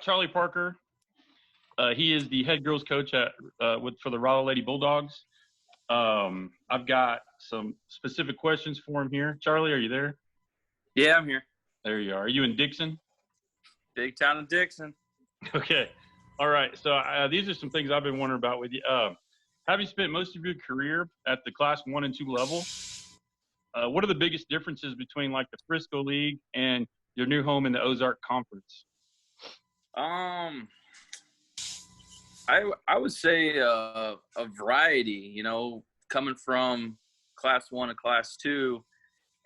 Charlie Parker. He is the head girls coach for the Raleigh Lady Bulldogs. I've got some specific questions for him here. Charlie, are you there? Yeah, I'm here. There you are. Are you in Dixon? Big town of Dixon. Okay. All right. So these are some things I've been wondering about with you. Having spent most of your career at the Class 1 and 2 level, what are the biggest differences between like the Frisco League and your new home in the Ozark Conference? I would say a variety, coming from Class 1 to Class 2,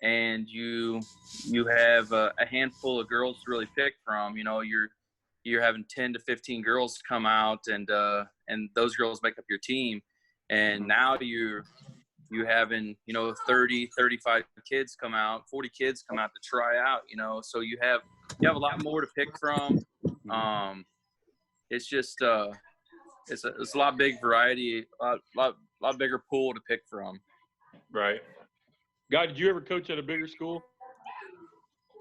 and you have a handful of girls to really pick from. You're having 10 to 15 girls come out, and those girls make up your team. And now you having 30, 35 kids come out, 40 kids come out to try out. So you have a lot more to pick from. It's just it's a lot big variety, a lot bigger pool to pick from. Right. Guy, did you ever coach at a bigger school?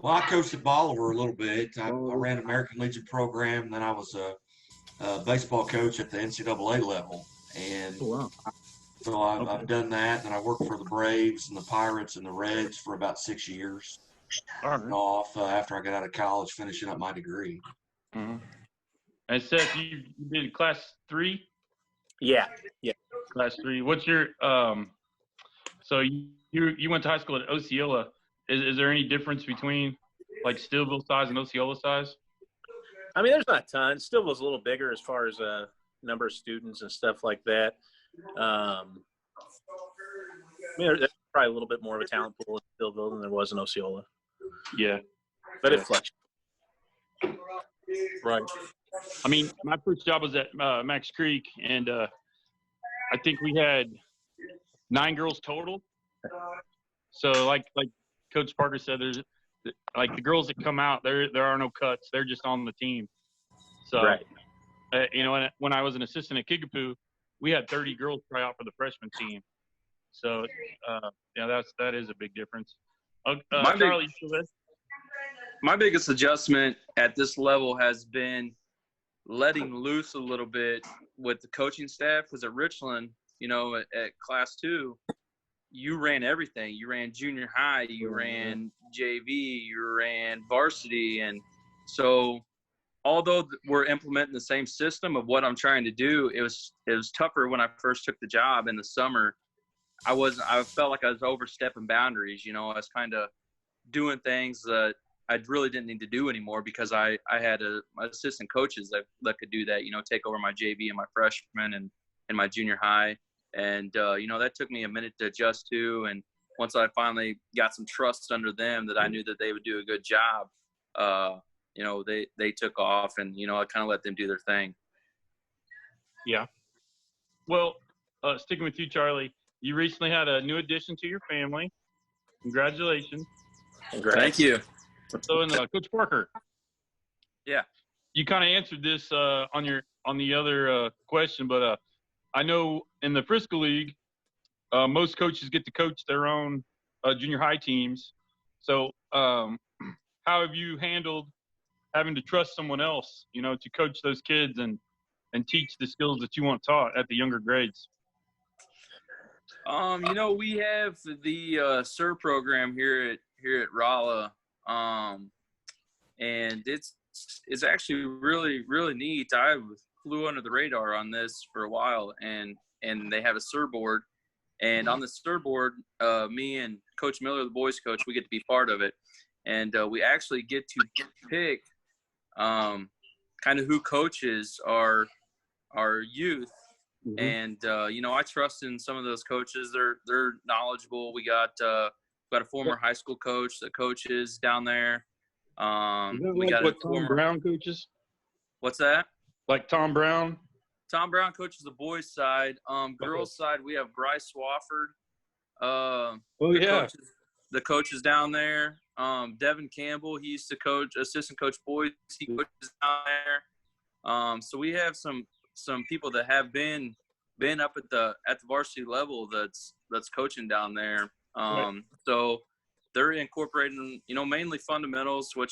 Well, I coached at Bolivar a little bit. I ran American Legion program, and then I was a baseball coach at the NCAA level. And so I've done that, and I worked for the Braves and the Pirates and the Reds for about 6 years. Off after I got out of college, finishing up my degree. Mm-hmm. And Seth, you did Class 3? Yeah. Class 3. What's your so you went to high school at Osceola. Is there any difference between like Stillville size and Osceola size? I mean, there's not a ton. Stillville's a little bigger as far as number of students and stuff like that. I mean, there's probably a little bit more of a talent pool in Stillville than there was in Osceola. Yeah. But it fluctuates. Right. I mean, my first job was at Max Creek, and I think we had 9 girls total. So, like Coach Parker said, there's like the girls that come out, there are no cuts. They're just on the team. So, right. When I was an assistant at Kickapoo, we had 30 girls try out for the freshman team. So, that is a big difference. Charlie, you still there? My biggest adjustment at this level has been letting loose a little bit with the coaching staff, because at Richland, at Class 2, you ran everything. You ran junior high, you ran JV, you ran varsity. And so although we're implementing the same system of what I'm trying to do, it was tougher when I first took the job in the summer. I felt like I was overstepping boundaries. I was kind of doing things that I really didn't need to do anymore, because I had assistant coaches that could do that, take over my JV and my freshman and my junior high. And, that took me a minute to adjust to. And once I finally got some trust under them that I knew that they would do a good job, they took off, and, I kind of let them do their thing. Yeah. Well, sticking with you, Charlie, you recently had a new addition to your family. Congratulations. Thank you. So, Coach Parker. Yeah. You kind of answered this on the other question, but I know in the Frisco League, most coaches get to coach their own junior high teams. So, how have you handled having to trust someone else, to coach those kids and teach the skills that you want taught at the younger grades? We have the SIR program here at Rolla, and it's actually really, really neat. I flew under the radar on this for a while, and they have a SIR board, and on the SIR board, me and Coach Miller, the boys coach, we get to be part of it, and we actually get to pick kind of who coaches our youth. Mm-hmm. And I trust in some of those coaches. They're knowledgeable. We got a former high school coach that coaches down there. We got what Tom Brown coaches. What's that? Like Tom Brown. Tom Brown coaches the boys' side. Girls' side, we have Bryce Swafford. The coaches down there. Devin Campbell, he used to coach, assistant coach boys. He coaches down there. So we have some people that have been up at the varsity level that's coaching down there. So they're incorporating, mainly fundamentals, what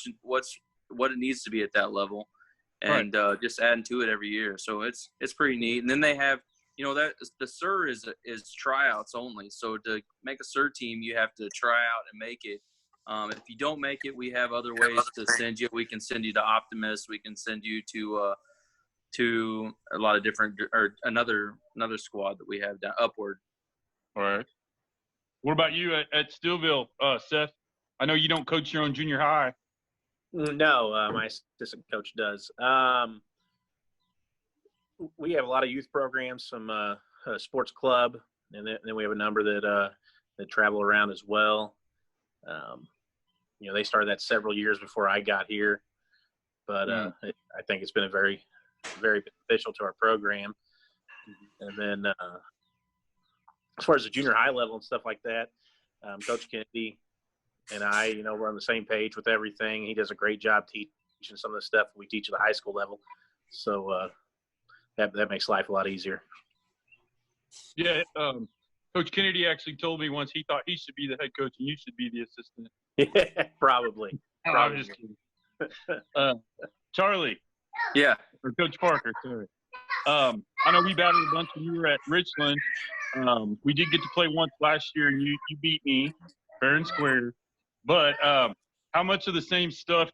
it needs to be at that level. and just adding to it every year. So it's pretty neat. And then they have, that the SIR is tryouts only. So to make a SIR team, you have to try out and make it. If you don't make it, we have other ways to send you. We can send you to Optimus. We can send you to a lot of different, or another squad that we have down Upward. All right. What about you at Stillville, Seth? I know you don't coach your own junior high. No, my assistant coach does. We have a lot of youth programs, some sports club, and then we have a number that travel around as well. They started that several years before I got here, but I think it's been very, very beneficial to our program. And then as far as the junior high level and stuff like that, Coach Kennedy and I, we're on the same page with everything. He does a great job teaching some of the stuff we teach at the high school level. So that makes life a lot easier. Yeah. Coach Kennedy actually told me once he thought he should be the head coach and you should be the assistant. Yeah, probably. I'm just kidding. Charlie. Yeah. Or Coach Parker, sorry. I know we battled a bunch when you were at Richland. We did get to play once last year, and you beat me fair and square. But how much of the same stuff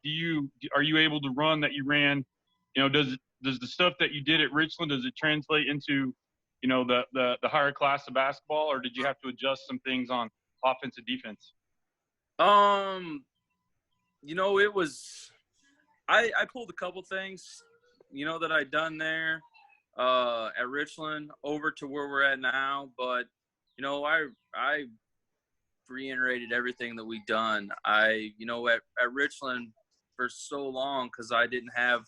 are you able to run that you ran? Does the stuff that you did at Richland, does it translate into the higher class of basketball, or did you have to adjust some things on offense and defense? It was I pulled a couple things that I'd done there at Richland over to where we're at now, but I reiterated everything that we've done. At Richland for so long, because I didn't have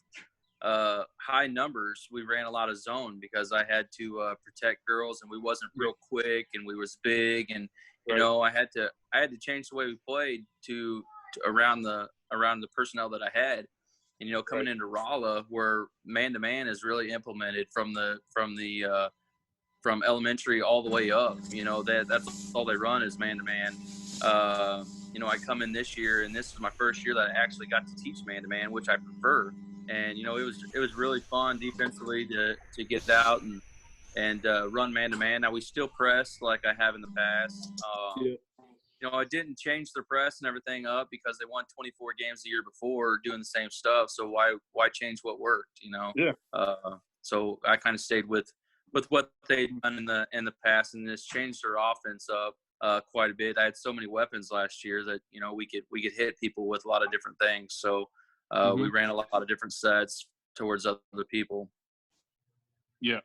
high numbers, we ran a lot of zone because I had to protect girls, and we wasn't real quick, and we was big, and I had to change the way we played to around the personnel that I had. And coming into Rolla, where man-to-man is really implemented from elementary all the way up. That's all they run is man-to-man. I come in this year, and this is my first year that I actually got to teach man-to-man, which I prefer. And it was really fun defensively to get out and run man-to-man. Now we still press like I have in the past. I didn't change their press and everything up because they won 24 games the year before doing the same stuff. So why change what worked? Yeah. So I kind of stayed with what they'd done in the past, and just changed their offense up quite a bit. I had so many weapons last year that we could hit people with a lot of different things. So we ran a lot of different sets towards other people. Yeah.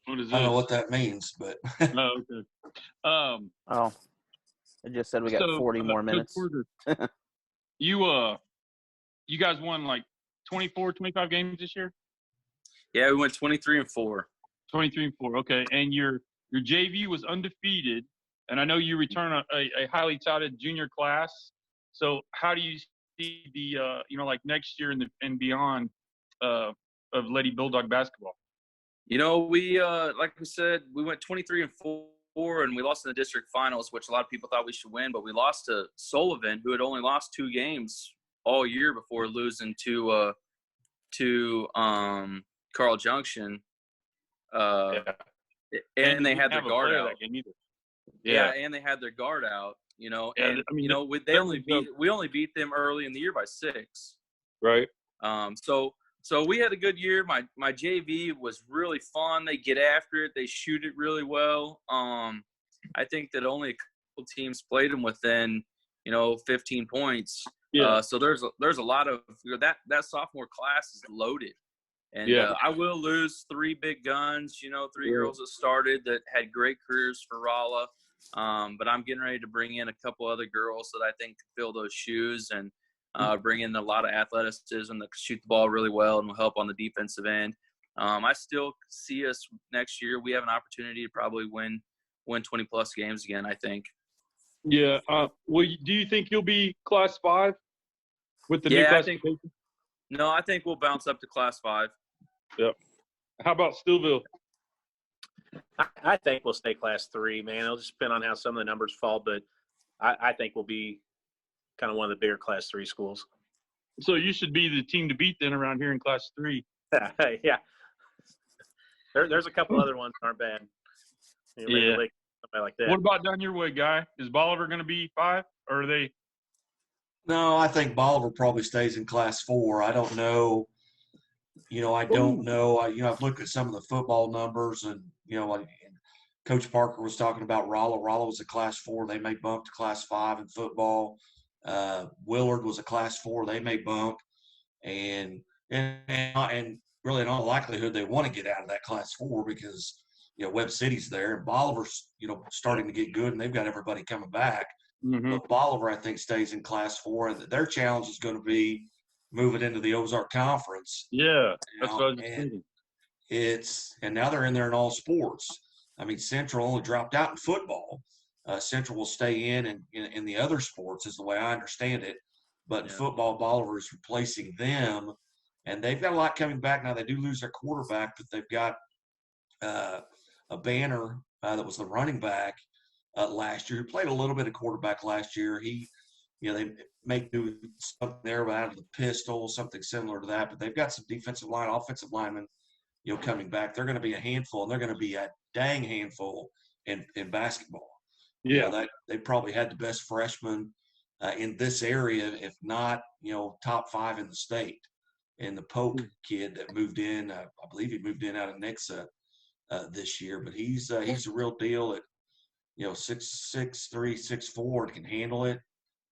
What is I don't know what that means, but okay. It just said we got 40 more minutes. You guys won like 24, 25 games this year? Yeah, we went 23-4. 23-4, okay. And your JV was undefeated, and I know you return a highly touted junior class. So how do you see the like next year and beyond of Lady Bulldog basketball? We like we said, we went 23-4, and we lost in the district finals, which a lot of people thought we should win, but we lost to Sullivan, who had only lost 2 games all year before losing to Carl Junction. And they had their guard out. Yeah, and they had their guard out. And we only beat them early in the year by 6. Right. So we had a good year. My JV was really fun. They get after it. They shoot it really well. I think that only a couple teams played them within 15 points. Yeah. So there's a lot of that sophomore class is loaded. And I will lose 3 big guns, 3 girls that started that had great careers for Rolla. But I'm getting ready to bring in a couple other girls that I think can fill those shoes and bring in a lot of athleticism that can shoot the ball really well and will help on the defensive end. I still see us next year. We have an opportunity to probably win 20-plus games again, I think. Yeah. Do you think you'll be Class 5 with the new classification? I think we'll bounce up to Class 5. Yep. How about Stillville? I think we'll stay Class 3, man. It'll just depend on how some of the numbers fall, but I think we'll be kind of one of the bigger Class 3 schools. So you should be the team to beat then around here in Class 3. Yeah. There's a couple other ones that aren't bad. Maybe somebody like that. What about down your way, Guy? Is Bolivar going to be 5, or are they? No, I think Bolivar probably stays in Class 4. I don't know. I don't know. I've looked at some of the football numbers, and Coach Parker was talking about Rolla. Rolla was a Class 4. They may bump to Class 5 in football. Willard was a Class 4. They may bump, and really in all likelihood they want to get out of that Class 4 because Webb City's there, and Bolivar's starting to get good, and they've got everybody coming back. Mm-hmm. But Bolivar, I think, stays in Class 4, and their challenge is going to be moving into the Ozark Conference. Yeah, that's what I was thinking. And now they're in there in all sports. I mean, Central only dropped out in football. Central will stay in the other sports, is the way I understand it. But in football, Bolivar is replacing them, and they've got a lot coming back now. They do lose their quarterback, but they've got a Banner that was the running back last year, who played a little bit of quarterback last year. They may do something there out of the pistol, something similar to that. But they've got some offensive linemen, coming back. They're going to be a handful, and they're going to be a dang handful in basketball. Yeah, they probably had the best freshmen in this area, if not, top 5 in the state. And the Polk kid that moved in, I believe he moved in out of Nixa this year, but he's a real deal at 6'3", 6'4", and can handle it.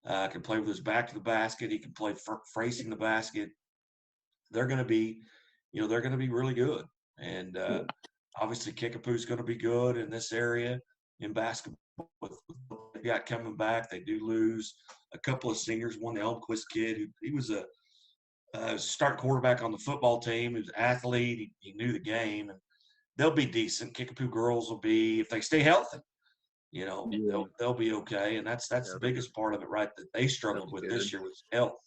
Can play with his back to the basket. He can play facing the basket. They're going to be, really good. And obviously Kickapoo's going to be good in this area in basketball. With what they've got coming back, they do lose a couple of seniors. One, the Elmquist kid, he was a start quarterback on the football team. He was an athlete. He knew the game, and they'll be decent. Kickapoo girls will be, if they stay healthy, they'll be okay. And that's the biggest part of it, right? That they struggled with this year was health.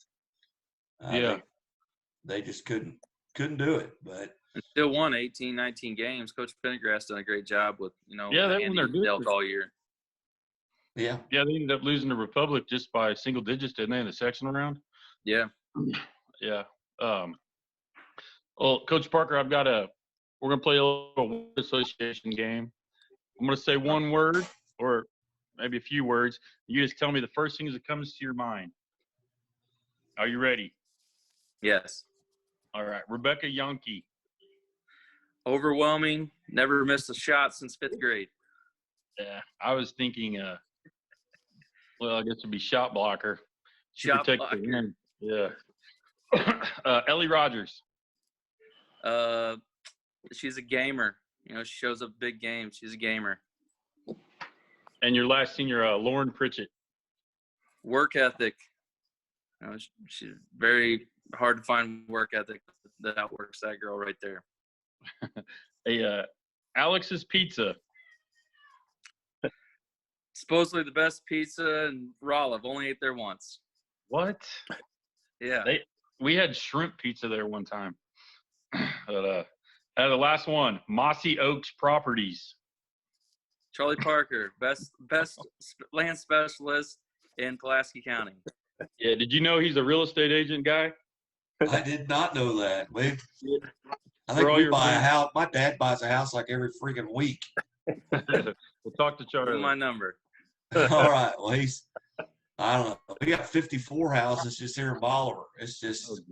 They just couldn't do it. But still won 18, 19 games. Coach Pendergrass done a great job with they won their dealt all year. Yeah, they ended up losing to Republic just by single digits, didn't they, in the section round? Yeah. Yeah. Well, Coach Parker, we're going to play a little word association game. I'm going to say one word or maybe a few words. You just tell me the first thing that comes to your mind. Are you ready? Yes. All right. Rebecca Yonke. Overwhelming. Never missed a shot since 5th grade. Yeah. I was thinking, I guess it'd be shot blocker. Shot blocker. Yeah. Ellie Rogers. She's a gamer. She shows up big games. She's a gamer. And your last senior, Lauren Pritchett. Work ethic. She's very hard to find work ethic that outworks that girl right there. Alex's Pizza. Supposedly the best pizza in Rolla. I've only ate there once. What? Yeah. We had shrimp pizza there one time. But, the last one, Mossy Oaks Properties. Charlie Parker, best land specialist in Pulaski County. Yeah, did you know he's a real estate agent guy? I did not know that. I think we buy a house. My dad buys a house like every freaking week. We'll talk to Charlie. Give my number. All right. Well, I don't know. We got 54 houses just here in Bolivar. It's just,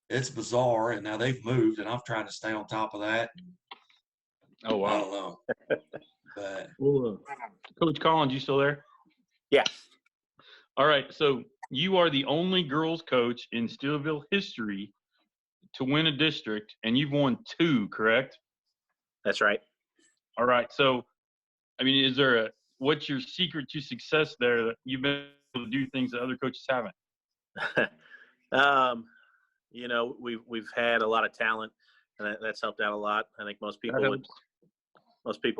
it's bizarre. And now they've moved, and I'm trying to stay on top of that. Oh, wow. I don't know. But Coach Collins, you still there? Yeah. All right. So you are the only girls coach in Steelville history to win a district, and you've won 2, correct? That's right. All right. So, I mean, what's your secret to success there that you've been able to do things that other coaches haven't? We've had a lot of talent, and that's helped out a lot. I think most people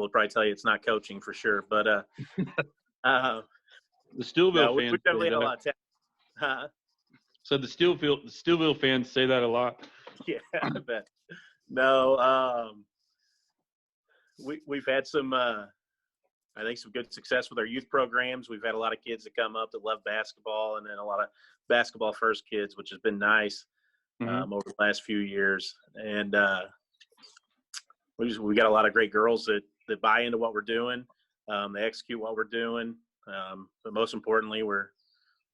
would probably tell you it's not coaching for sure, but the Steelville fans. We've definitely had a lot of talent. So the Steelville fans say that a lot. Yeah, I bet. No, we've had some. I think some good success with our youth programs. We've had a lot of kids that come up that love basketball, and then a lot of basketball first kids, which has been nice over the last few years. And we got a lot of great girls that buy into what we're doing. They execute what we're doing. But most importantly, we're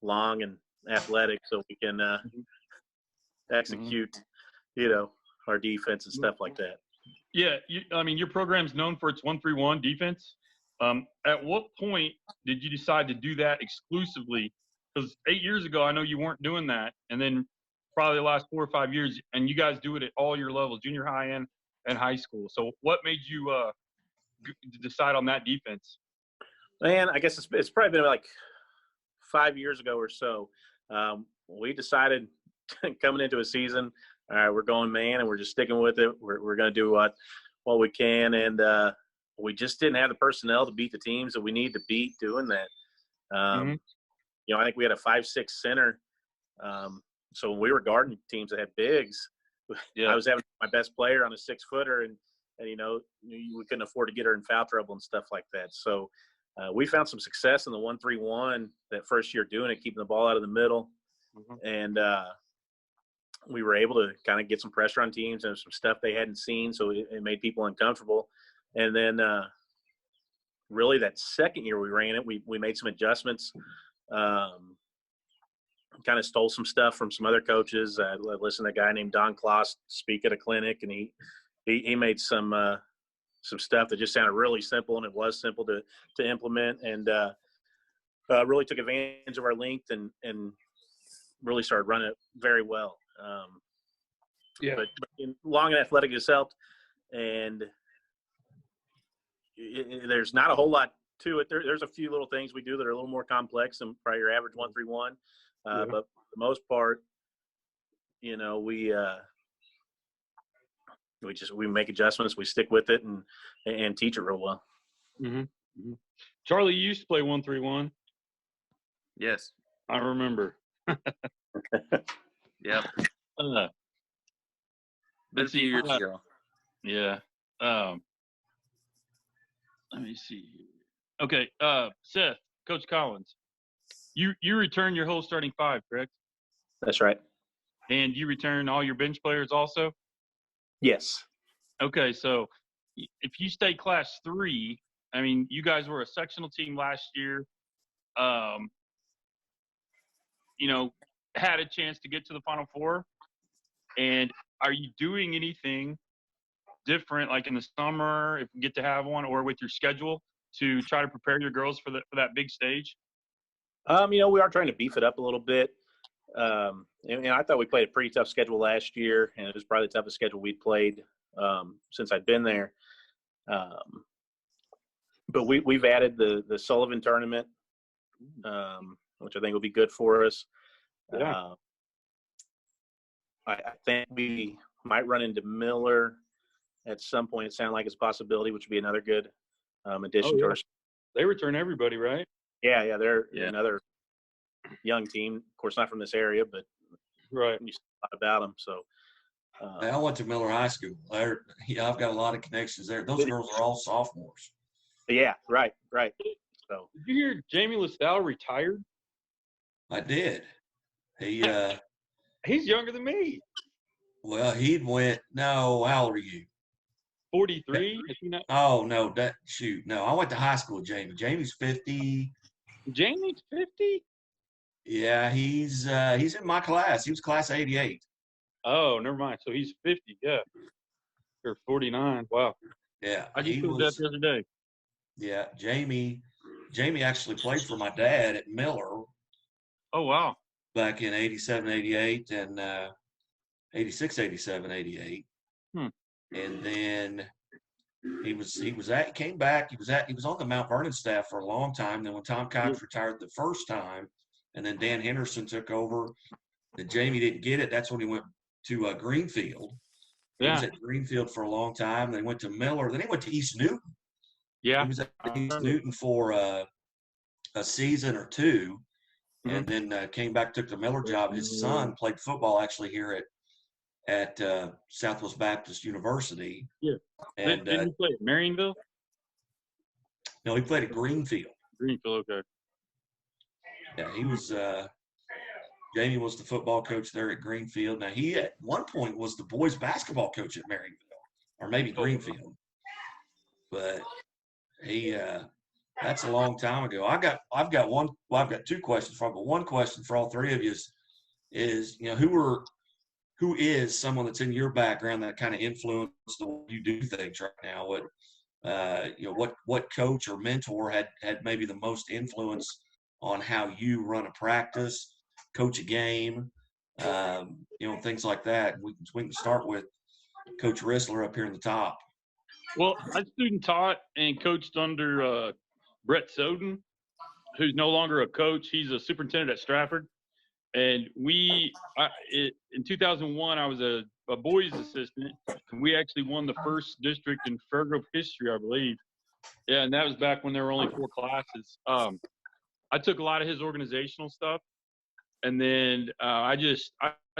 long and athletic, so we can execute, our defense and stuff like that. Yeah, your program's known for its 1-3-1 defense. At what point did you decide to do that exclusively? Because 8 years ago, I know you weren't doing that, and then probably the last 4 or 5 years, and you guys do it at all your levels, junior high and high school. So what made you decide on that defense? Man, I guess it's probably been like 5 years ago or so. We decided coming into a season, all right, we're going man, and we're just sticking with it. We're going to do what we can, and we just didn't have the personnel to beat the teams that we need to beat doing that. I think we had a 5'6" center. So when we were guarding teams that had bigs, I was having my best player on a 6-footer, and we couldn't afford to get her in foul trouble and stuff like that. So we found some success in the 1-3-1 that first year doing it, keeping the ball out of the middle. And we were able to kind of get some pressure on teams and some stuff they hadn't seen, so it made people uncomfortable. And then really that second year we ran it, we made some adjustments, kind of stole some stuff from some other coaches. I listened to a guy named Don Kloss speak at a clinic, and he made some stuff that just sounded really simple, and it was simple to implement, and really took advantage of our length and really started running it very well. But long and athletic has helped, and there's not a whole lot to it. There's a few little things we do that are a little more complex than probably your average 1-3-1. But for the most part, we make adjustments, we stick with it, and teach it real well. Charlie, you used to play 1-3-1. Yes, I remember. Yep. Been a few years ago. Yeah. Let me see. Okay. Seth, Coach Collins, you return your whole starting 5, correct? That's right. And you return all your bench players also? Yes. Okay. So if you stay Class 3, you guys were a sectional team last year. Had a chance to get to the Final Four. And are you doing anything different, like in the summer, if you get to have one, or with your schedule to try to prepare your girls for that big stage? We are trying to beef it up a little bit. And I thought we played a pretty tough schedule last year, and it was probably the toughest schedule we'd played since I'd been there. But we've added the Sullivan tournament, which I think will be good for us. Yeah. I think we might run into Miller at some point. It sounds like it's a possibility, which would be another good addition to our. They return everybody, right? Yeah, they're another young team. Of course, not from this area, but right. You know a lot about them. So I went to Miller High School. I've got a lot of connections there. Those girls are all sophomores. Yeah, right. So did you hear Jamie LaSalle retired? I did. He's younger than me. Well, no, how old are you? 43? Is he not? Oh, no, no, I went to high school with Jamie. Jamie's 50. Jamie's 50? Yeah, he's in my class. He was class of 88. Oh, never mind. So he's 50, yeah. Or 49. Wow. Yeah. I just proved that the other day. Yeah, Jamie actually played for my dad at Miller. Oh, wow. Back in 87, 88, and 86, 87, 88. And then he came back. He was on the Mount Vernon staff for a long time. Then when Tom Cox retired the first time, and then Dan Henderson took over, and Jamie didn't get it. That's when he went to Greenfield. He was at Greenfield for a long time. Then he went to Miller. Then he went to East Newton. Yeah. He was at East Newton for a season or two. And then came back, took the Miller job. His son played football actually here at Southwest Baptist University. Yeah. And didn't he play at Marionville? No, he played at Greenfield. Greenfield, okay. Yeah, he was Jamie was the football coach there at Greenfield. Now, he at one point was the boys basketball coach at Maryville, or maybe Greenfield. But he that's a long time ago. I've got two questions for him, but one question for all three of you is who is someone that's in your background that kind of influenced the way you do things right now? What coach or mentor had maybe the most influence on how you run a practice, coach a game, things like that. We can start with Coach Rissler up here in the top. Well, I student taught and coached under Brett Soden, who's no longer a coach. He's a superintendent at Stratford. And in 2001, I was a boys assistant, and we actually won the first district in Fairgrove history, I believe. Yeah, and that was back when there were only 4 classes. I took a lot of his organizational stuff, and then I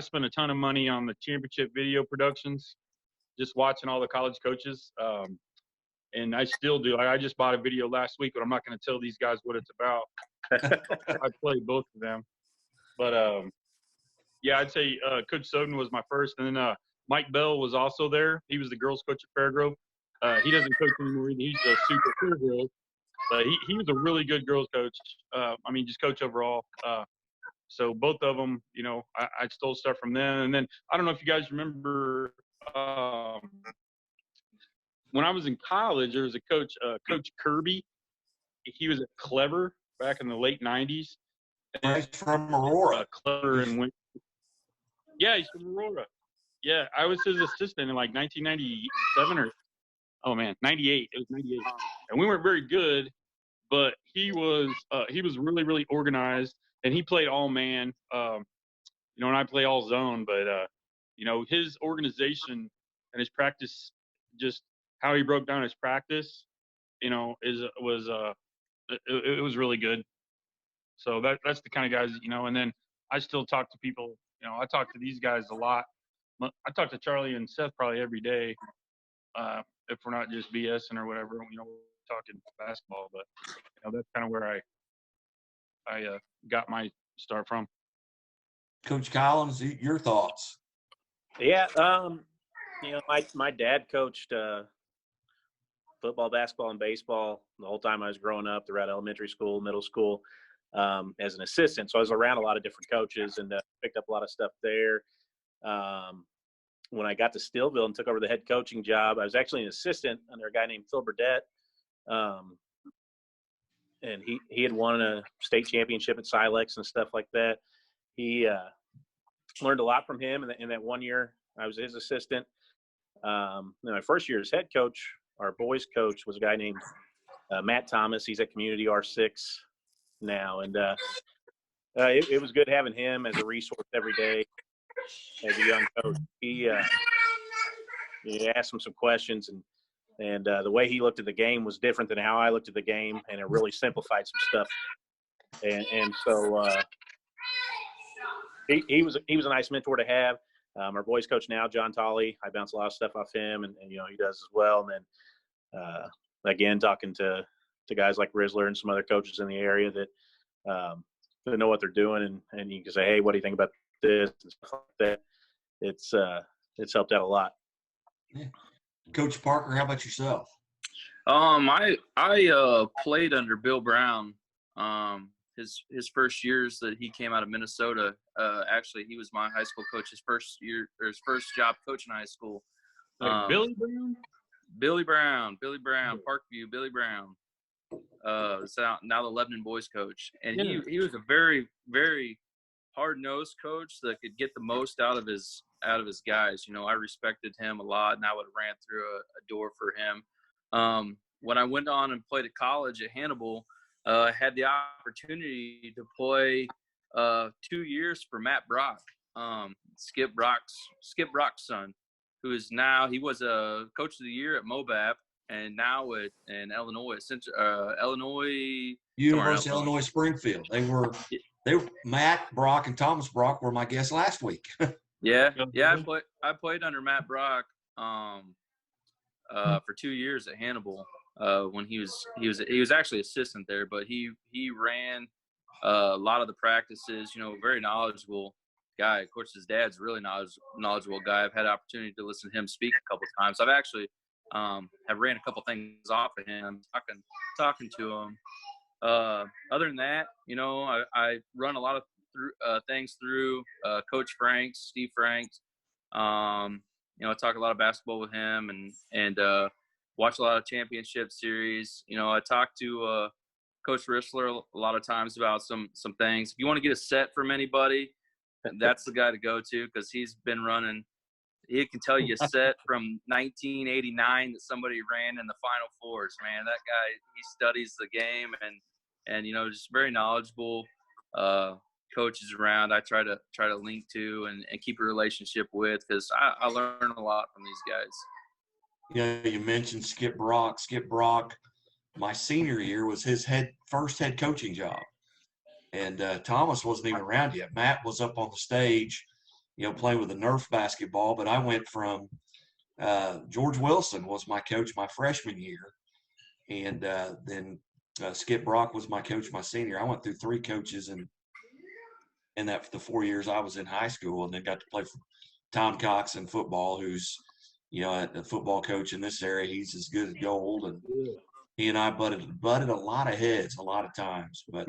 spent a ton of money on the championship video productions, just watching all the college coaches. And I still do. I just bought a video last week, but I'm not going to tell these guys what it's about. I played both of them. But, yeah, I'd say Coach Soden was my first. And then Mike Bell was also there. He was the girls' coach at Fairgrove. He doesn't coach anymore. He's a super cool girl. But he was a really good girls' coach. Just coach overall. So both of them, I stole stuff from them. And then I don't know if you guys remember when I was in college, there was a coach, Coach Kirby. He was at Clever back in the late 90s. He's from Aurora. Clever and yeah, he's from Aurora. Yeah, I was his assistant in like 1997 98. It was 98. And we weren't very good, but he was really, really organized, and he played all man. And I play all zone, but his organization and his practice, just how he broke down his practice, it was really good. So that's the kind of guys, and then I still talk to people, I talk to these guys a lot. I talk to Charlie and Seth probably every day, if we're not just BSing or whatever, we're talking basketball, but that's kind of where I got my start from. Coach Collins, your thoughts? Yeah, my dad coached football, basketball, and baseball the whole time I was growing up throughout elementary school, middle school, as an assistant. So I was around a lot of different coaches and picked up a lot of stuff there. When I got to Stillville and took over the head coaching job, I was actually an assistant under a guy named Phil Burdett. And he had won a state championship at Silex and stuff like that. He learned a lot from him in that 1 year. I was his assistant. My first year as head coach, our boys coach was a guy named Matt Thomas. He's at Community R6 now. And it was good having him as a resource every day as a young coach. He asked him some questions, and the way he looked at the game was different than how I looked at the game, and it really simplified some stuff. And so he was a nice mentor to have. Our boys coach now, John Tolley, I bounce a lot of stuff off him, and he does as well. And then again, talking to guys like Rissler and some other coaches in the area that know what they're doing, and you can say, hey, what do you think about this and stuff like that. It's helped out a lot. Yeah. Coach Parker, how about yourself? I played under Bill Brown. His first years that he came out of Minnesota. Actually, he was my high school coach. His first job coaching high school. Billy Brown. Billy Brown, Parkview, Billy Brown. So now the Lebanon boys coach, and he was a very, very hard-nosed coach that could get the most out of his guys. I respected him a lot, and I would have ran through a door for him. When I went on and played at college at Hannibal, I had the opportunity to play 2 years for Matt Brock, Skip Brock's son, who is now, he was a coach of the year at Mobap, and now in Illinois, University of Illinois Springfield. They were Matt Brock and Thomas Brock were my guests last week. Yeah. I played under Matt Brock for 2 years at Hannibal, when he was actually assistant there, but he ran a lot of the practices. Very knowledgeable guy. Of course, his dad's a really knowledgeable guy. I've had an opportunity to listen to him speak a couple of times. I've actually have ran a couple things off of him, talking to him. Other than that, I run a lot of things through Coach Franks, Steve Franks. I talk a lot of basketball with him and watch a lot of championship series. I talk to Coach Rissler a lot of times about some things. If you want to get a set from anybody, that's the guy to go to, because he's been running. He can tell you a set from 1989 that somebody ran in the Final Fours. Man, that guy, he studies the game and just very knowledgeable coaches around. I try to link to and keep a relationship with, because I learn a lot from these guys. Yeah, you mentioned Skip Brock. Skip Brock, my senior year, was his first head coaching job. And Thomas wasn't even around yet. Matt was up on the stage, playing with the Nerf basketball. But I went from George Wilson was my coach my freshman year. And then Skip Brock was my coach my senior. I went through 3 coaches in that the 4 years I was in high school, and then got to play for Tom Cox in football, who's a football coach in this area. He's as good as gold, and he and I butted a lot of heads a lot of times. But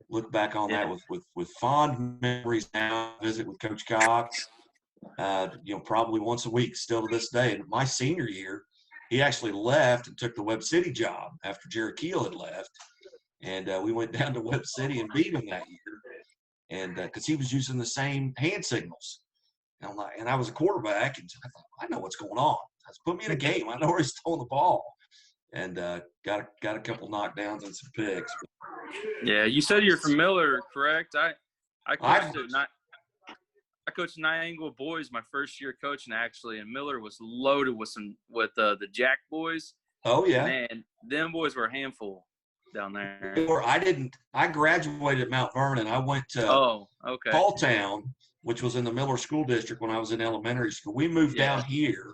look back on that with fond memories now. Visit with Coach Cox, probably once a week still to this day. And my senior year, he actually left and took the Webb City job after Jerry Keel had left, and we went down to Webb City and beat him that year. And because he was using the same hand signals. And I was a quarterback, and I thought, I know what's going on. I said, put me in a game. I know where he's throwing the ball. And got a couple knockdowns and some picks. Yeah, you said you're from Miller, correct? I coached Niagara boys my first year coaching, actually, and Miller was loaded with the Jack boys. Oh yeah, man, them boys were a handful down there. I graduated at Mount Vernon. I went to Halltown, which was in the Miller School District when I was in elementary school. We moved down here.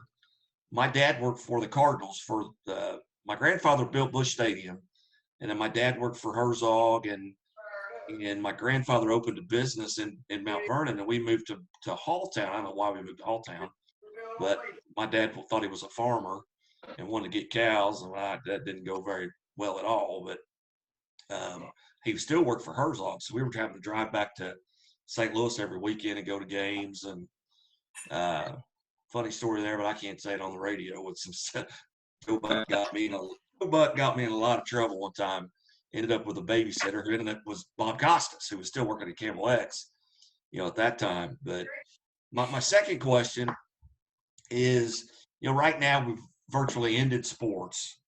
My dad worked for the Cardinals. My grandfather built Busch Stadium, and then my dad worked for Herzog, and my grandfather opened a business in Mount Vernon, and we moved to Halltown. I don't know why we moved to Halltown, but my dad thought he was a farmer and wanted to get cows, and that didn't go very well at all. But he still worked for Herzog, so we were having to drive back to St. Louis every weekend and go to games. And funny story there, but I can't say it on the radio. With some Joe Buck got me in a lot of trouble one time. Ended up with a babysitter who was Bob Costas, who was still working at Campbell X, at that time. But my second question is, right now we've virtually ended sports.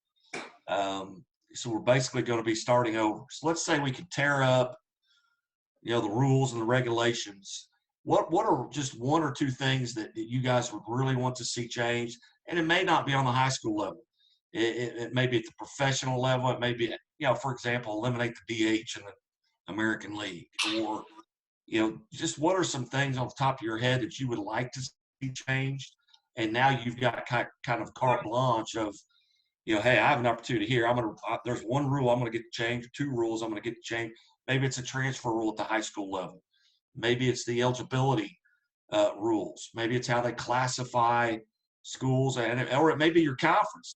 So we're basically going to be starting over. So let's say we could tear up, the rules and the regulations. What are just 1 or 2 things that you guys would really want to see changed? And it may not be on the high school level. It may be at the professional level. It may be, for example, eliminate the DH in the American League, or, just what are some things off the top of your head that you would like to see changed? And now you've got kind of carte blanche of, hey, I have an opportunity here. There's 1 rule I'm going to get changed, 2 rules I'm going to get changed. Maybe it's a transfer rule at the high school level. Maybe it's the eligibility rules. Maybe it's how they classify schools, or it may be your conference.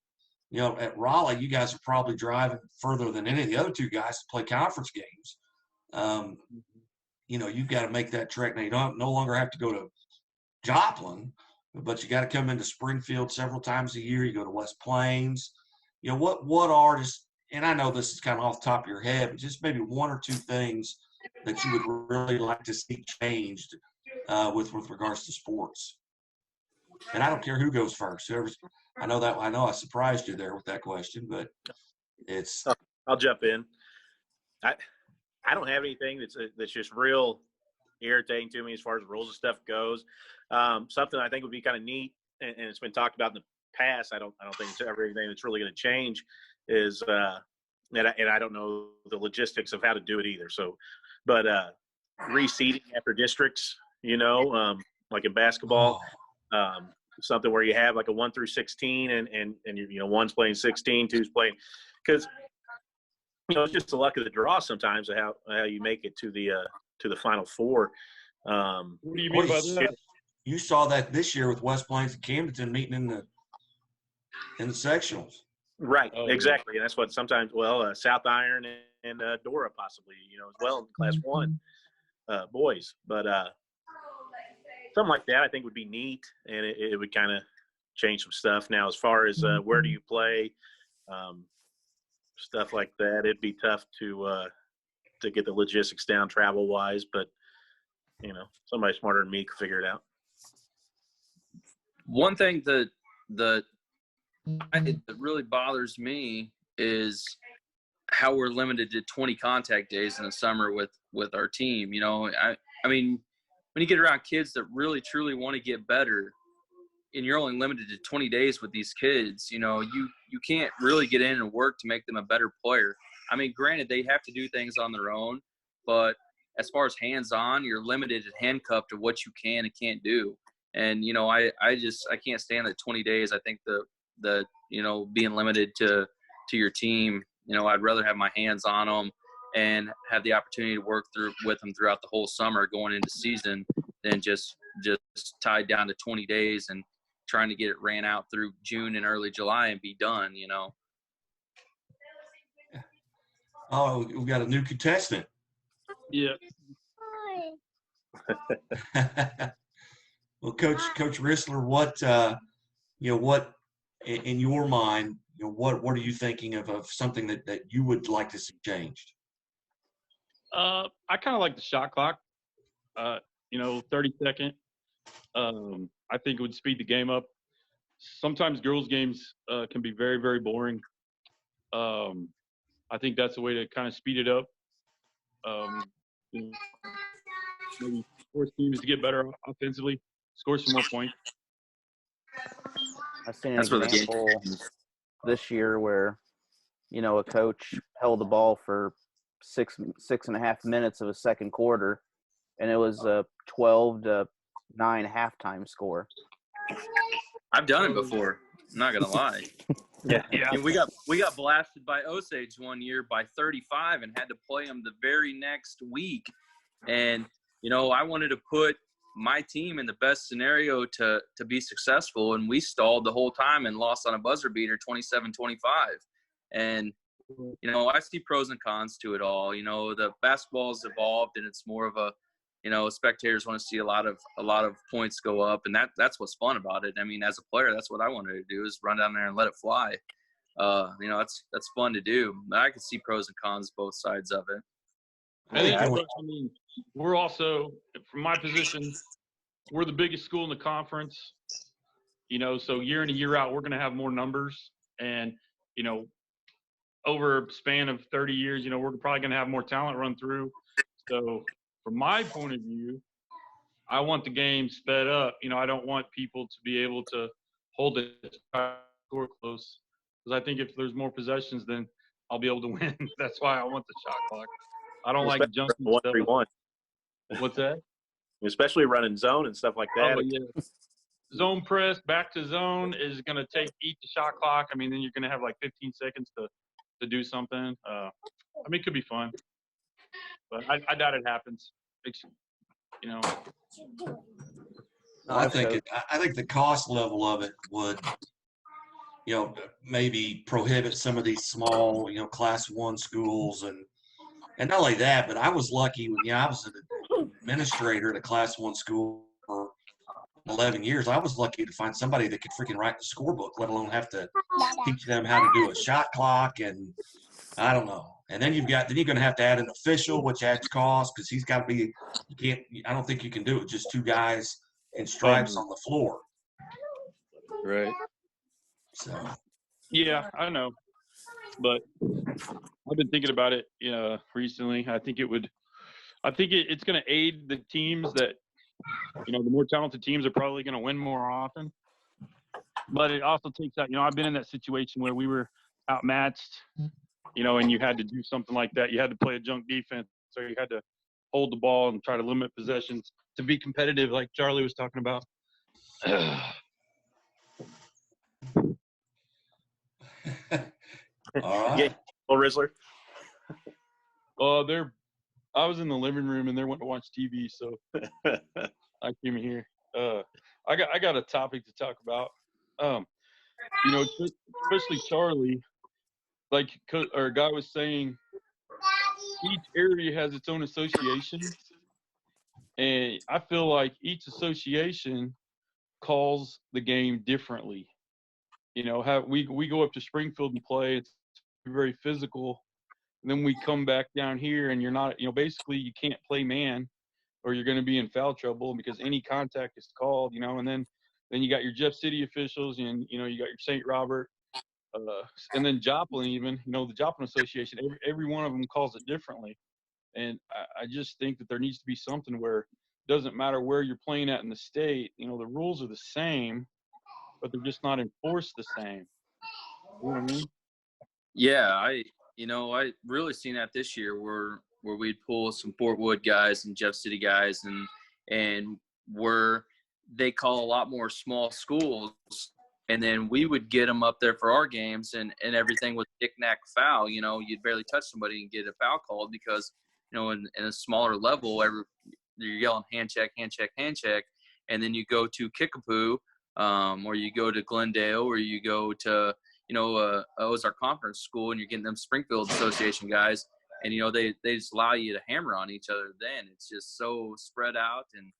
At Raleigh, you guys are probably driving further than any of the other 2 guys to play conference games. You've got to make that trek. Now, you no longer have to go to Joplin, but you got to come into Springfield several times a year. You go to West Plains. What are just, and I know this is kind of off the top of your head, but just maybe 1 or 2 things that you would really like to see changed with regards to sports. And I don't care who goes first. I know I surprised you there with that question, but I'll jump in. I don't have anything that's just real irritating to me as far as rules and stuff goes. Something I think would be kind of neat, and it's been talked about in the past. I don't think it's ever anything that's really going to change. Is and I don't know the logistics of how to do it either. So, but reseeding after districts, like in basketball. something where you have like a 1 through 16 and one's playing 16, two's playing, because it's just the luck of the draw sometimes of how you make it to the Final Four. What do you mean by that? You saw that this year with West Plains and Camdenton meeting in the sectionals. Right, exactly. And that's what sometimes, South Iron and Dora possibly, as well in Class 1 boys. But something like that I think would be neat, and it would kind of change some stuff. Now, as far as where do you play, stuff like that, it'd be tough to get the logistics down travel-wise, but, somebody smarter than me could figure it out. One thing that really bothers me is how we're limited to 20 contact days in the summer with our team. I mean, when you get around kids that really truly want to get better, and you're only limited to 20 days with these kids, you can't really get in and work to make them a better player. I mean, granted, they have to do things on their own, but as far as hands-on, you're limited and handcuffed to what you can and can't do. And, I can't stand that 20 days. I think the being limited to your team, I'd rather have my hands on them and have the opportunity to work with them throughout the whole summer going into season than just tied down to 20 days and trying to get it ran out through June and early July and be done, Oh, we've got a new contestant. Yeah. Well, Coach Rissler, what in your mind, what are you thinking of something that you would like to see changed? I kind of like the shot clock. 30 second. I think it would speed the game up. Sometimes girls' games can be very, very boring. I think that's a way to kind of speed it up. Maybe force teams to get better offensively, score some more points. I've seen an example this year where, a coach held the ball for six and a half minutes of a second quarter, and it was a 12-9 halftime score. I've done it before. I'm not gonna lie. Yeah. And we got blasted by Osage one year by 35 and had to play them the very next week. And I wanted to put my team in the best scenario to be successful, and we stalled the whole time and lost on a buzzer beater 27-25. And I see pros and cons to it all. The basketball's evolved and it's more of a spectators want to see a lot of points go up, and that's what's fun about it. I mean, as a player, that's what I wanted to do, is run down there and let it fly. That's fun to do. I can see pros and cons both sides of it. We're also, from my position, we're the biggest school in the conference. So year in and year out, we're going to have more numbers, and over a span of 30 years, we're probably going to have more talent run through. So from my point of view, I want the game sped up. I don't want people to be able to hold it, score close, because I think if there's more possessions, then I'll be able to win. That's why I want the shot clock. I don't like jumping 1-3-1. What's that? Especially running zone and stuff like that. Oh, yeah. Zone press, back to zone is going to eat the shot clock. I mean, then you're going to have like 15 seconds to do something. It could be fun. But I doubt it happens. I think the cost level of it would, maybe prohibit some of these small, Class 1 schools. And not only that, but I was lucky when I was an administrator at a Class 1 school for 11 years. I was lucky to find somebody that could freaking write the scorebook, let alone have to teach them how to do a shot clock, and I don't know. And then you're going to have to add an official, which adds cost, because he's got to be. I don't think you can do it with just two guys in stripes on the floor. Right. So. Yeah, I know, but I've been thinking about it recently. I think it's going to aid the teams that, the more talented teams are probably going to win more often. But it also takes out, I've been in that situation where we were outmatched, and you had to do something like that. You had to play a junk defense, so you had to hold the ball and try to limit possessions to be competitive, like Charlie was talking about. All right. Yeah, well, Rissler. I was in the living room and they went to watch TV, so I came in here. I got a topic to talk about. Especially Charlie, like our guy was saying, each area has its own association, and I feel like each association calls the game differently. We go up to Springfield and play. It's very physical. And then we come back down here, and you're not, basically you can't play man, or you're going to be in foul trouble because any contact is called. And then you got your Jeff City officials, and you got your St. Robert, and then Joplin even. The Joplin Association. Every one of them calls it differently, and I just think that there needs to be something where it doesn't matter where you're playing at in the state. The rules are the same, but they're just not enforced the same. You know what I mean? Yeah, I really seen that this year where we'd pull some Fort Wood guys and Jeff City guys and where they call a lot more small schools, and then we would get them up there for our games and everything was knick-knack foul. You'd barely touch somebody and get a foul called because, in a smaller level, you're yelling hand check, hand check, hand check, and then you go to Kickapoo, or you go to Glendale, or you go to Ozark Conference School, and you're getting them Springfield Association guys, and they just allow you to hammer on each other. Then it's just so spread out, and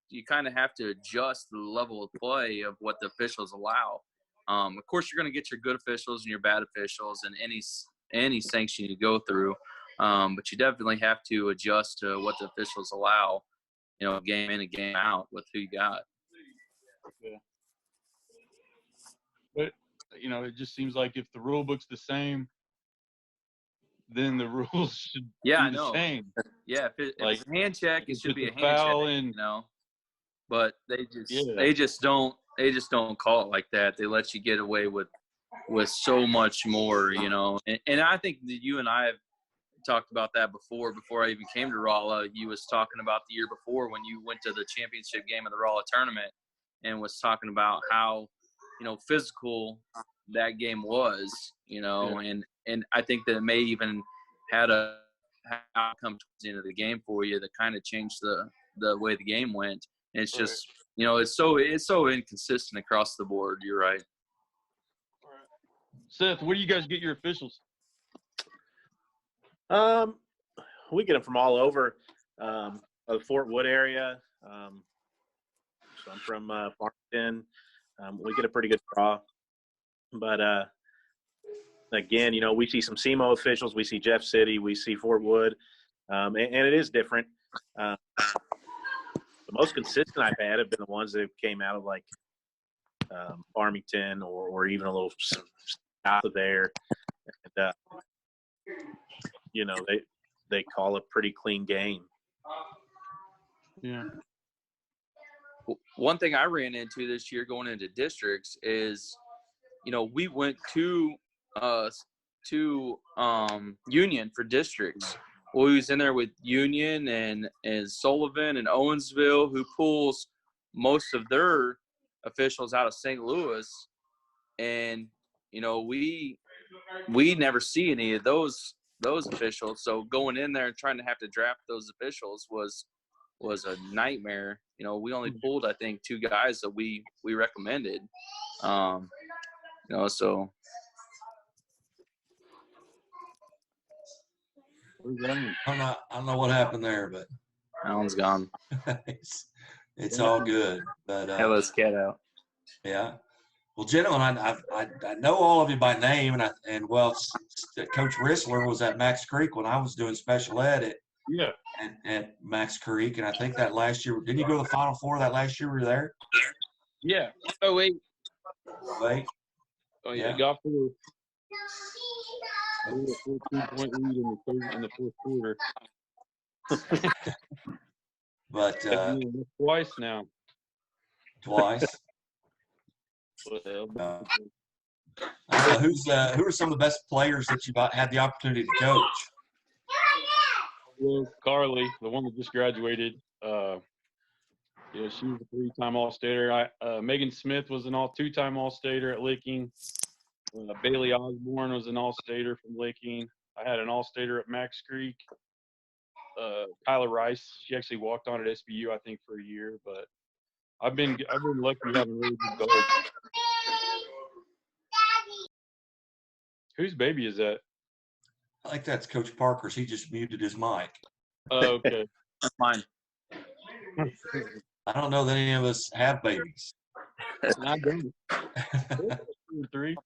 you kind of have to adjust the level of play of what the officials allow. Of course, you're going to get your good officials and your bad officials, and any sanction you go through, but you definitely have to adjust to what the officials allow. Game in and game out with who you got. Yeah. But it just seems like if the rule book's the same, then the rules should be the same. Yeah, if it's a hand check, it should be a hand foul check. But they just don't call it like that. They let you get away with so much more. And I think that you and I have talked about that before I even came to Rolla. You was talking about the year before when you went to the championship game of the Rolla tournament and was talking about how physical that game was, and I think that it may even had a outcome towards the end of the game for you that kind of changed the way the game went. And it's just, it's so inconsistent across the board. You're right. Seth, where do you guys get your officials? We get them from all over, the Fort Wood area. So I'm from Farmington. We get a pretty good draw, but again, we see some SEMO officials, we see Jeff City, we see Fort Wood, and it is different. The most consistent I've had have been the ones that came out of like Farmington or even a little south of there, and they call a pretty clean game. Yeah. One thing I ran into this year going into districts is, we went to Union for districts. Well, we was in there with Union and Sullivan and Owensville, who pulls most of their officials out of St. Louis, and we never see any of those officials. So going in there and trying to have to draft those officials was a nightmare. We only pulled, I think, 2 guys that we recommended. So. I don't know what happened there, but that one's gone. it's all good. But let's get out. Yeah. Well, gentlemen, I know all of you by name, and Coach Rissler was at Max Creek when I was doing special ed at Max Creek, and I think that last year, didn't you go to the Final Four that last year? Were you there? Yeah. Oh wait. Oh yeah. Got for a 14-point lead in the fourth quarter. But twice now. Twice. Well, who are some of the best players that you've had the opportunity to coach? Well, Carly, the one that just graduated, she was a 3-time All-Stater. Megan Smith was an 2-time All-Stater at Licking. Bailey Osborne was an All-Stater from Licking. I had an All-Stater at Max Creek. Kyla Rice, she actually walked on at SBU, I think, for a year, but I've been lucky having really good goals. Whose baby is that? I think that's Coach Parker's. He just muted his mic. Oh, okay. That's mine. I don't know that any of us have babies. I don't. 3.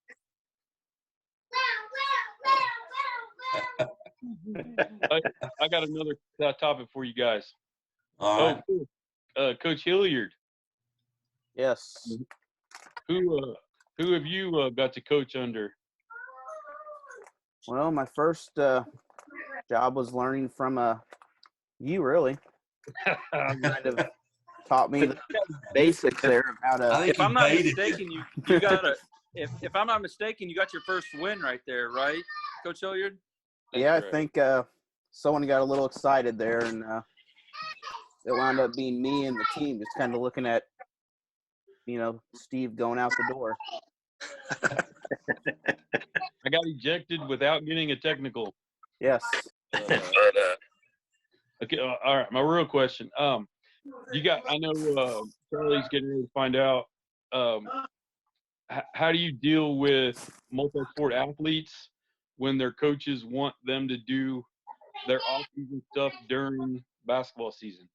I got another topic for you guys. All right. Cool. Coach Hilliard. Yes. Who have you got to coach under? Well, my first job was learning from you, really. Kind of taught me the basics there of how to. If I'm not mistaken, you got a. If I'm not mistaken, you got your first win right there, right, Coach Hilliard? Yeah, I think someone got a little excited there, and it wound up being me and the team just kind of looking at, Steve going out the door. I got ejected without getting a technical. Yes. Okay. All right. My real question. I know Charlie's getting ready to find out. How do you deal with multi-sport athletes when their coaches want them to do their off-season stuff during basketball season?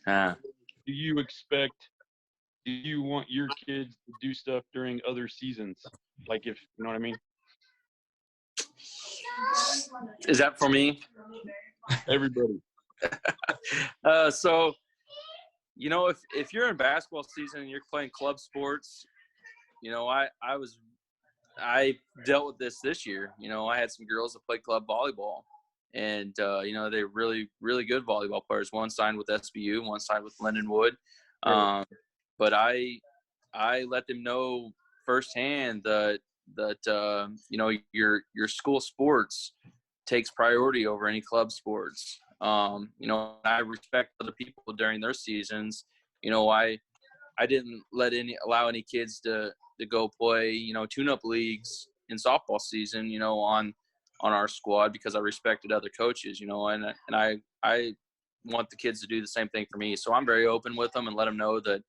Do you want your kids to do stuff during other seasons? Like, if you know what I mean? Is that for me? Everybody. So, if you're in basketball season and you're playing club sports, I dealt with this year. I had some girls that played club volleyball, and they're really, really good volleyball players. One signed with SBU, one signed with Lindenwood. But I let them know firsthand that your school sports takes priority over any club sports. I respect other people during their seasons. I didn't allow any kids to go play, tune-up leagues in softball season, on our squad, because I respected other coaches, and I want the kids to do the same thing for me. So I'm very open with them and let them know that,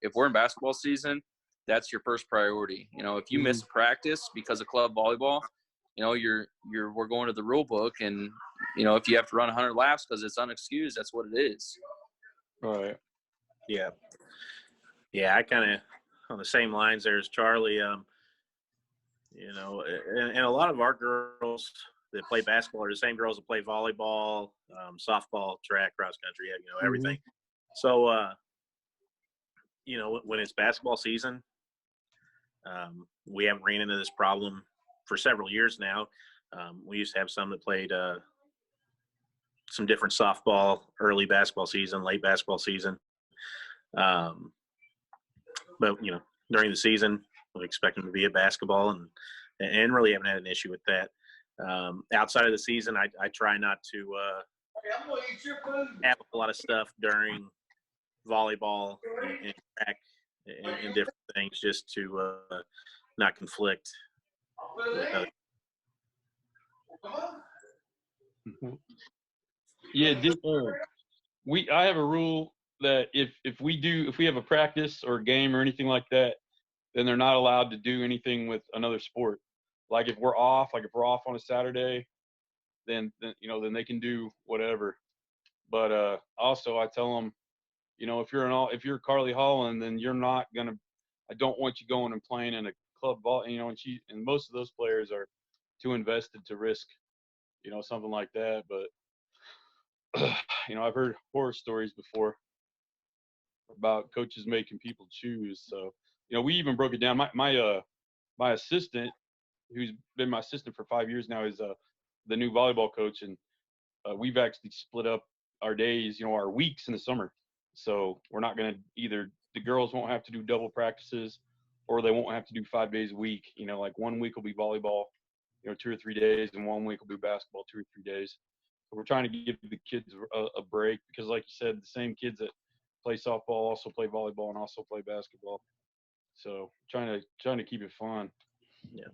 if we're in basketball season, that's your first priority. If you miss practice because of club volleyball, we're going to the rule book, and if you have to run 100 laps because it's unexcused, that's what it is. Right. Yeah. I kind of on the same lines there as Charlie. And a lot of our girls that play basketball are the same girls that play volleyball, softball, track, cross country, everything. So, when it's basketball season, we haven't ran into this problem for several years now. We used to have some that played some different softball, early basketball season, late basketball season. But, during the season, we expect them to be at basketball and really haven't had an issue with that. Outside of the season, I try not to have a lot of stuff during volleyball and track and different things, just to not conflict with other. Yeah, I have a rule that if we have a practice or a game or anything like that, then they're not allowed to do anything with another sport. Like if we're off on a Saturday, then they can do whatever. But also I tell them, if you're Carly Holland, then I don't want you going and playing in a club ball, and most of those players are too invested to risk, something like that. But I've heard horror stories before about coaches making people choose. So, we even broke it down. My assistant, who's been my assistant for 5 years now, is the new volleyball coach, and we've actually split up our days, our weeks in the summer. So we're not going to either the girls won't have to do double practices, or they won't have to do 5 days a week. Like 1 week will be volleyball, 2 or 3 days, and 1 week will be basketball 2 or 3 days. So we're trying to give the kids a break, because like you said, the same kids that play softball also play volleyball and also play basketball. So trying to keep it fun. Yeah.